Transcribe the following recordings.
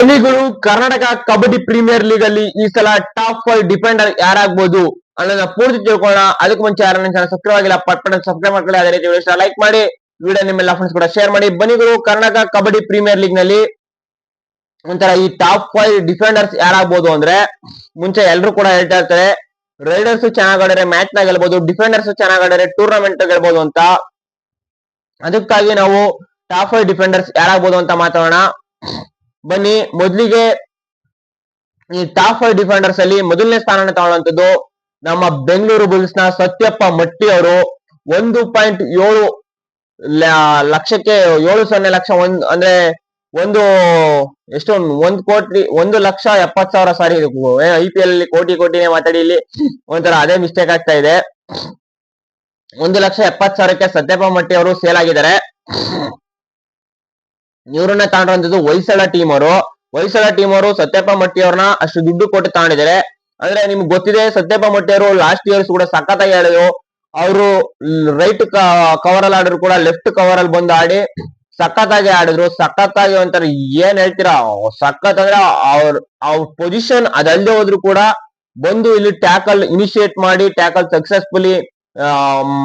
ಧೋನಿಗಳು Karnataka kabaddi premier league ಅಲ್ಲಿ ಈ ಸಲ ಟಾಪ್ 5 ಡಿಫೆಂಡರ್ ಯಾರಾಗಬಹುದು ಅನ್ನೋದನ್ನ ಪೂರ್ತಿ ತಿಳ್ಕೊಳ್ಳೋಣ. ಅದಕ್ಕೆ ಮುಂಚೆ ಯಾರನ್ನ ಚಾನಲ್ ಸಬ್ಸ್ಕ್ರೈಬ್ ಆಗಿಲ್ಲ ಪಟ್ ಸಬ್ಸ್ಕ್ರೈಬ್ ಮಾಡ್ಕೊಳ್ಳಿ. ಅದೇ ರೀತಿ ವಿಡಿಯೋ ಲೈಕ್ ಮಾಡಿ, ವಿಡಿಯೋ ನಿಮ್ಮೆಲ್ಲ ಫ್ರೆಂಡ್ಸ್ ಕೂಡ ಶೇರ್ ಮಾಡಿ. ಬನ್ನಿಗಳು, ಕರ್ನಾಟಕ ಕಬಡ್ಡಿ ಪ್ರೀಮಿಯರ್ ಲೀಗ್ ನಲ್ಲಿ ಒಂಥರ ಈ ಟಾಪ್ 5 ಡಿಫೆಂಡರ್ಸ್ ಯಾರಾಗಬಹುದು ಅಂದ್ರೆ, ಮುಂಚೆ ಎಲ್ಲರೂ ಕೂಡ ಹೇಳ್ತಾ ಇರ್ತಾರೆ ರೈಡರ್ಸ್ ಚೆನ್ನಾಗ್ ಆಡಿದ್ರೆ ಮ್ಯಾಚ್ ನಾಗ ಗೆಲ್ಬಹುದು, ಡಿಫೆಂಡರ್ಸ್ ಚೆನ್ನಾಗ್ ಆಡಿದ್ರೆ ಟೂರ್ನಮೆಂಟ್ ಗೆಲ್ಬಹುದು ಅಂತ. ಅದಕ್ಕಾಗಿ ನಾವು ಟಾಪ್ 5 ಡಿಫೆಂಡರ್ಸ್ ಯಾರಾಗಬಹುದು ಅಂತ ಮಾತಾಡೋಣ. ಬನ್ನಿ, ಮೊದಲಿಗೆ ಈ ಟಾಪ್ 5 ಡಿಫೆಂಡರ್ಸ್ ಅಲ್ಲಿ ಮೊದಲನೇ ಸ್ಥಾನ ತಗೊಳ್ಳುವಂತದ್ದು ನಮ್ಮ ಬೆಂಗಳೂರು ಬುಲ್ಸ್ ನ ಸತ್ಯಪ್ಪ ಮಟ್ಟಿ ಅವರು. 1.7 ಲಕ್ಷಕ್ಕೆ 7 ಲಕ್ಷ ಅಂದ್ರೆ ಒಂದು ಎಷ್ಟು 1 ಕೋಟಿ 1,70,000 ಸಾರಿ, IPL ಅಲ್ಲಿ ಕೋಟಿನೇ ಮಾತಾಡಿ ಇಲ್ಲಿ ಒಂಥರ ಅದೇ ಮಿಸ್ಟೇಕ್ ಆಗ್ತಾ ಇದೆ. 1,70,000ಕ್ಕೆ ಸತ್ಯಪ್ಪ ಮಟ್ಟಿ ಅವರು ಸೇಲ್ ಆಗಿದ್ದಾರೆ. ಇವರನ್ನ ತಗೊಂಡಿರುವಂತದ್ದು ಹೊಯ್ಸಳ ಟೀಮ್ ಅವರು ಸತ್ಯಪ್ಪ ಮಟ್ಟಿ ಅವ್ರನ್ನ ಅಷ್ಟು ದುಡ್ಡು ಕೊಟ್ಟು ತಗೊಂಡಿದ್ದಾರೆ. ಅಂದ್ರೆ ನಿಮ್ಗೆ ಗೊತ್ತಿದೆ, ಸತ್ಯಪ್ಪ ಮಟ್ಟಿ ಅವರು ಲಾಸ್ಟ್ ಇಯರ್ಸ್ ಕೂಡ ಸಖತ್ತಾಗಿ ಆಡಿದ್ರು. ಅವರು ರೈಟ್ ಕವರ್ ಅಲ್ಲಿ ಆಡಿದ್ರು ಕೂಡ ಲೆಫ್ಟ್ ಕವರ್ ಅಲ್ಲಿ ಬಂದು ಆಡಿ ಸಖತ್ತಾಗಿ ಆಡಿದ್ರು. ಸಖತ್ತಾಗಿ ಒಂಥರ ಏನ್ ಹೇಳ್ತೀರಾ, ಸಖತ್ ಅಂದ್ರೆ ಅವ್ರ ಪೊಸಿಷನ್ ಅದಲ್ಲದೆ ಹೋದ್ರು ಕೂಡ ಬಂದು ಇಲ್ಲಿ ಟ್ಯಾಕಲ್ ಇನಿಶಿಯೇಟ್ ಮಾಡಿ ಟ್ಯಾಕಲ್ ಸಕ್ಸಸ್ಫುಲಿ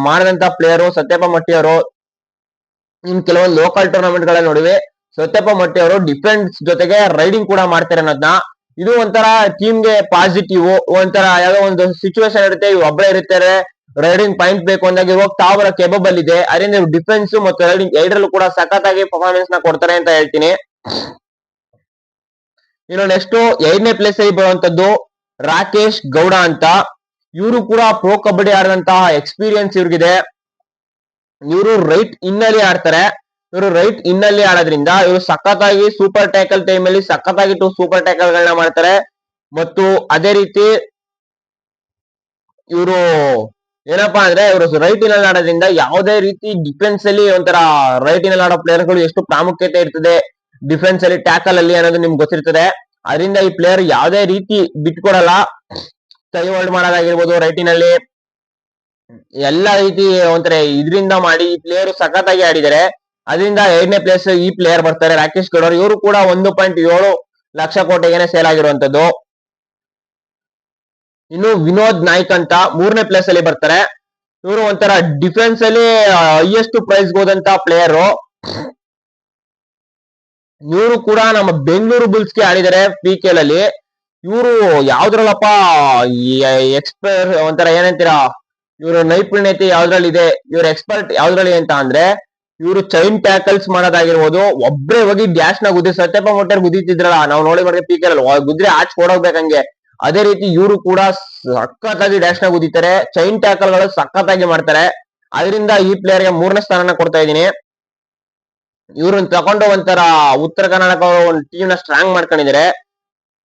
ಮಾಡಿದಂತ ಪ್ಲೇಯರು ಸತ್ಯಪ್ಪ ಮಟ್ಟಿ ಅವರು. ಇನ್ ಕೆಲವೊಂದು ಲೋಕಲ್ ಟೂರ್ನಮೆಂಟ್ ಗಳಲ್ಲಿ ನೋಡಿವೆ, ಸತ್ಯಪ್ಪ ಮಟ್ಟಿ ಅವರು ಡಿಫೆನ್ಸ್ ಜೊತೆಗೆ ರೈಡಿಂಗ್ ಕೂಡ ಮಾಡ್ತಾರೆ ಅನ್ನೋದನ್ನ. ಇದು ಒಂಥರ ಟೀಮ್ ಗೆ ಪಾಸಿಟಿವ್. ಒಂಥರ ಯಾವುದೋ ಒಂದು ಸಿಚುವೇಶನ್ ಇರುತ್ತೆ, ಇವ್ ಒಬ್ಬರೇ ಇರ್ತಾರೆ, ರೈಡಿಂಗ್ ಪಾಯಿಂಟ್ ಬೇಕು ಅಂದಾಗ ಇವಾಗ ತಾವರ ಕೆಬಬಲ್ ಇದೆ. ಅದರಿಂದ ಡಿಫೆನ್ಸ್ ಮತ್ತು ರೈಡಿಂಗ್ ಎರಡರಲ್ಲೂ ಕೂಡ ಸಖತ್ತಾಗಿ ಪರ್ಫಾರ್ಮೆನ್ಸ್ ನ ಕೊಡ್ತಾರೆ ಅಂತ ಹೇಳ್ತೀನಿ. ಇನ್ನು ನೆಕ್ಸ್ಟ್ 2ನೇ ಪ್ಲೇಸ್ ಅಲ್ಲಿ ಬರುವಂತದ್ದು ರಾಕೇಶ್ ಗೌಡ ಅಂತ. ಇವರು ಕೂಡ ಪ್ರೋ ಕಬಡ್ಡಿ ಆಡಿದಂತಹ ಎಕ್ಸ್ಪೀರಿಯನ್ಸ್ ಇವ್ರಿಗಿದೆ. ಇವರು ರೈಟ್ ಇನ್ನಲ್ಲಿ ಆಡ್ತಾರೆ. ಇವರು ರೈಟ್ ಇನ್ನಲ್ಲಿ ಆಡೋದ್ರಿಂದ ಇವರು ಸಖತ್ತಾಗಿ ಸೂಪರ್ ಟ್ಯಾಕಲ್ ಟೈಮ್ ಅಲ್ಲಿ ಸಖತ್ತಾಗಿ ಸೂಪರ್ ಟ್ಯಾಕಲ್ ಗಳನ್ನ ಮಾಡ್ತಾರೆ. ಮತ್ತು ಅದೇ ರೀತಿ ಇವರು ಏನಪ್ಪಾ ಅಂದ್ರೆ, ಇವರು ರೈಟ್ ಇನ್ನಲ್ಲಿ ಆಡೋದ್ರಿಂದ ಯಾವುದೇ ರೀತಿ ಡಿಫೆನ್ಸ್ ಅಲ್ಲಿ ಒಂಥರ ರೈಟ್ ಇನ್ನಲ್ಲಿ ಆಡೋ ಪ್ಲೇಯರ್ ಗಳು ಎಷ್ಟು ಪ್ರಾಮುಖ್ಯತೆ ಇರ್ತದೆ ಡಿಫೆನ್ಸ್ ಅಲ್ಲಿ ಟ್ಯಾಕಲ್ ಅಲ್ಲಿ ಅನ್ನೋದು ನಿಮ್ಗೆ ಗೊತ್ತಿರ್ತದೆ. ಅದರಿಂದ ಈ ಪ್ಲೇಯರ್ ಯಾವುದೇ ರೀತಿ ಬಿಟ್ಕೊಡಲ್ಲ. ಕೈ ಹೋಲ್ಡ್ ಮಾಡೋದಾಗಿರ್ಬೋದು, ರೈಟಿನಲ್ಲಿ ಎಲ್ಲಾ ರೀತಿ ಒಂಥರ ಇದರಿಂದ ಮಾಡಿ ಈ ಪ್ಲೇಯರ್ ಸಖತ್ತಾಗಿ ಆಡಿದ್ದಾರೆ. ಅದರಿಂದ 2ನೇ ಪ್ಲೇಸ್ ಈ ಪ್ಲೇಯರ್ ಬರ್ತಾರೆ, ರಾಕೇಶ್ ಗೌಡ. ಇವರು ಕೂಡ 1.7 ಲಕ್ಷ ಕೋಟಿಗೆ ಸೇಲ್ ಆಗಿರುವಂತದ್ದು. ಇನ್ನು ವಿನೋದ್ ನಾಯ್ಕ್ ಅಂತ 3ನೇ ಪ್ಲೇಸ್ ಅಲ್ಲಿ ಬರ್ತಾರೆ. ಇವರು ಒಂಥರ ಡಿಫೆನ್ಸ್ ಅಲ್ಲಿ ಹೈಯೆಸ್ಟ್ ಪ್ರೈಸ್ ಹೋದಂತ ಪ್ಲೇಯರ್. ಇವರು ಕೂಡ ನಮ್ಮ ಬೆಂಗಳೂರು ಬುಲ್ಸ್ ಗೆ ಆಡಿದ್ದಾರೆ PKL ಅಲ್ಲಿ. ಇವರು ಯಾವ್ದ್ರಲ್ಲಪ್ಪ ಎಕ್ಸ್ಪರ್ಟ್ ಒಂಥರ ಏನಂತೀರಾ, ಇವ್ರ ನೈಪುಣ್ಯತೆ ಯಾವ್ದ್ರಲ್ಲಿ ಇದೆ, ಇವ್ರ ಎಕ್ಸ್ಪರ್ಟ್ ಯಾವ್ದ್ರಲ್ಲಿ ಅಂತ ಅಂದ್ರೆ, ಇವರು ಚೈನ್ ಟ್ಯಾಕಲ್ಸ್ ಮಾಡೋದಾಗಿರ್ಬೋದು, ಒಬ್ರೇ ಹೋಗಿ ಡ್ಯಾಶ್ ನ ಗುದ್ದಿ ಸತ್ಯಪ್ಪ ಮೊಟ್ಟೆ ಗುದ್ದಿತಿದ್ರಲ್ಲ ನಾವು ನೋಡಿ PKL ಅಲ್ಲಿ, ಗುದ್ರೆ ಆಚ್ ಕೊಡೋಗ್ಬೇಕಂಗೆ. ಅದೇ ರೀತಿ ಇವರು ಕೂಡ ಸಖತ್ತಾಗಿ ಡ್ಯಾಶ್ ನ ಗುದ್ದಿತಾರೆ, ಚೈನ್ ಟ್ಯಾಕಲ್ ಗಳು ಸಖತ್ತಾಗಿ ಮಾಡ್ತಾರೆ. ಅದರಿಂದ ಈ ಪ್ಲೇಯರ್ ಗೆ 3ನೇ ಸ್ಥಾನ ಕೊಡ್ತಾ ಇದ್ದೀನಿ. ಇವ್ರನ್ನ ತಗೊಂಡು ಒಂಥರ ಉತ್ತರ ಕರ್ನಾಟಕ ಒಂದು ಟೀಮ್ ನ ಸ್ಟ್ರಾಂಗ್ ಮಾಡ್ಕೊಂಡಿದ್ದಾರೆ.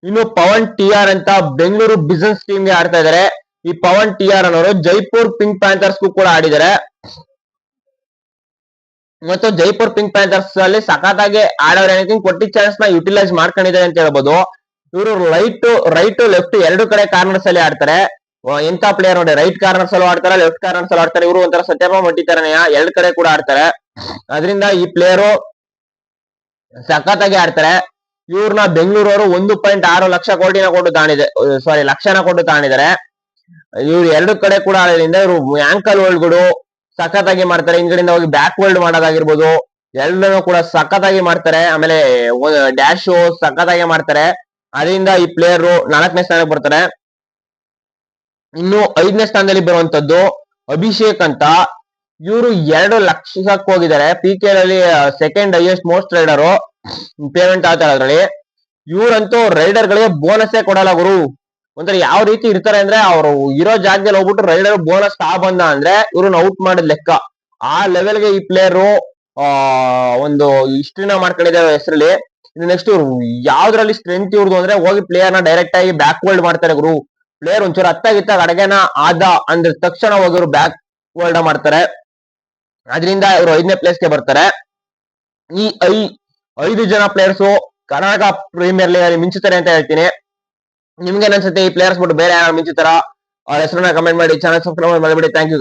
ಇನ್ನು ಪವನ್ TR ಅಂತ ಬೆಂಗಳೂರು ಬಿಸಿನೆಸ್ ಟೀಮ್ ಗೆ ಆಡ್ತಾ ಇದ್ದಾರೆ. ಈ ಪವನ್ TR ಅನ್ನೋರು ಜೈಪುರ್ ಪಿಂಕ್ ಪ್ಯಾಂಥರ್ಸ್ ಕೂಡ ಆಡಿದ್ದಾರೆ. ಮತ್ತು ಜೈಪುರ್ ಪಿಂಕ್ ಪ್ಯಾಂಥರ್ಸ್ ಅಲ್ಲಿ ಸಖತ್ತಾಗಿ ಆಡೋರು, ಕೊಟ್ಟಿದ್ದ ಚಾನ್ಸ್ ನ ಯುಟಿಲೈಸ್ ಮಾಡ್ಕೊಂಡಿದ್ದಾರೆ ಅಂತ ಹೇಳ್ಬೋದು. ಇವರು ರೈಟ್ ಲೆಫ್ಟ್ ಎರಡು ಕಡೆ ಕಾರ್ನರ್ಸ್ ಅಲ್ಲಿ ಆಡ್ತಾರೆ. ಎಂತ ಪ್ಲೇಯರ್ ನೋಡಿ, ರೈಟ್ ಕಾರ್ನರ್ಸ್ ಅಲ್ಲೂ ಆಡ್ತಾರೆ, ಲೆಫ್ಟ್ ಕಾರ್ನರ್ಸ್ ಅಲ್ಲೂ ಆಡ್ತಾರೆ. ಇವರು ಒಂಥರ ಸತ್ಯಪ್ಪ ಮಟ್ಟಿ ತರನೇ ಎರಡು ಕಡೆ ಕೂಡ ಆಡ್ತಾರೆ. ಅದರಿಂದ ಈ ಪ್ಲೇಯರು ಸಖತ್ತಾಗಿ ಆಡ್ತಾರೆ. ಇವ್ರನ್ನ ಬೆಂಗಳೂರವರು 1.6 ಲಕ್ಷ ಕೋಟಿನ ಕೊಟ್ಟು ತಾಣಿದೆ, ಸಾರಿ ಲಕ್ಷನ ಕೊಟ್ಟು ತಾಣಿದ್ದಾರೆ. ಇವ್ರು ಎರಡು ಕಡೆ ಕೂಡ ಆಡೋದ್ರಿಂದ ಇವರು ಆಂಕಲ್ ಹೋಲ್ಡ್ಗಳು ಸಖತ್ತಾಗಿ ಮಾಡ್ತಾರೆ. ಹಿಂಗಡಿಂದ ಹೋಗಿ ಬ್ಯಾಕ್ ಹೋಲ್ಡ್ ಮಾಡೋದಾಗಿರ್ಬೋದು, ಎಲ್ಲರೂ ಕೂಡ ಸಖತ್ತಾಗಿ ಮಾಡ್ತಾರೆ. ಆಮೇಲೆ ಡ್ಯಾಶ್ ಸಖತ್ತಾಗಿ ಮಾಡ್ತಾರೆ. ಅದರಿಂದ ಈ ಪ್ಲೇಯರ್ 4ನೇ ಸ್ಥಾನಕ್ಕೆ ಬರ್ತಾರೆ. ಇನ್ನು 5ನೇ ಸ್ಥಾನದಲ್ಲಿ ಬರುವಂತದ್ದು ಅಭಿಷೇಕ್ ಅಂತ. ಇವರು 2 ಲಕ್ಷಕ್ಕೆ ಹೋಗಿದ್ದಾರೆ. PKL ಅಲ್ಲಿ second highest most raider payment ಆಗ್ತಾರೆ ಅದ್ರಲ್ಲಿ. ಇವ್ರಂತೂ ರೈಡರ್ ಗಳಿಗೆ ಬೋನಸ್ಸೇ ಕೊಡಲ್ಲ ಗುರು. ಒಂಥರ ಯಾವ ರೀತಿ ಇರ್ತಾರೆ ಅಂದ್ರೆ, ಅವರು ಇರೋ ಜಾಗದಲ್ಲಿ ಹೋಗ್ಬಿಟ್ಟು ರೈಡರ್ ಬೋನಸ್ ಬಂದ ಅಂದ್ರೆ ಇವ್ರನ್ನ ಔಟ್ ಮಾಡಿದ ಲೆಕ್ಕ. ಆ ಲೆವೆಲ್ಗೆ ಈ ಪ್ಲೇಯರ್ ಒಂದು ಹಿಸ್ಟ್ರಿನ ಮಾಡ್ಕೊಂಡಿದ್ದಾರೆ ಹೆಸರಲ್ಲಿ. ನೆಕ್ಸ್ಟ್ ಯಾವ್ದ್ರಲ್ಲಿ ಸ್ಟ್ರೆಂತ್ ಇವ್ರದ್ದು ಅಂದ್ರೆ, ಹೋಗಿ ಪ್ಲೇಯರ್ ನ ಡೈರೆಕ್ಟ್ ಆಗಿ ಬ್ಯಾಕ್ ವರ್ಲ್ಡ್ ಮಾಡ್ತಾರೆ ಗುರು. ಪ್ಲೇಯರ್ ಒಂಚೂರು ಹತ್ತಾಗಿತ್ತಾಗ ಅಡಗೆನ ಆದ ಅಂದ್ರೆ ತಕ್ಷಣ ಹೋಗಿರು ಬ್ಯಾಕ್ ವರ್ಲ್ಡ್ ಮಾಡ್ತಾರೆ. ಅದರಿಂದ ಇವರು 5ನೇ ಪ್ಲೇಸ್ಗೆ ಬರ್ತಾರೆ. ಈ 5 ಜನ ಪ್ಲೇಯರ್ಸ್ ಕರ್ನಾಟಕ ಪ್ರೀಮಿಯರ್ ಲೀಗ್ ಅಲ್ಲಿ ಮಿಂಚುತ್ತಾರೆ ಅಂತ ಹೇಳ್ತೀನಿ. ನಿಮ್ಗೆ ಅನ್ಸುತ್ತೆ ಈ ಪ್ಲೇಯರ್ಸ್ ಬಿಟ್ಟು ಬೇರೆ ಯಾರು ಮಿಂಚುತ್ತಾರ? ಅವ್ರ ಹೆಸರನ್ನ ಕಮೆಂಟ್ ಮಾಡಿ, ಚಾನಲ್ ಸಬ್ಸ್ಕ್ರೈಬ್ ಮಾಡಿಬಿಡಿ. Thank you.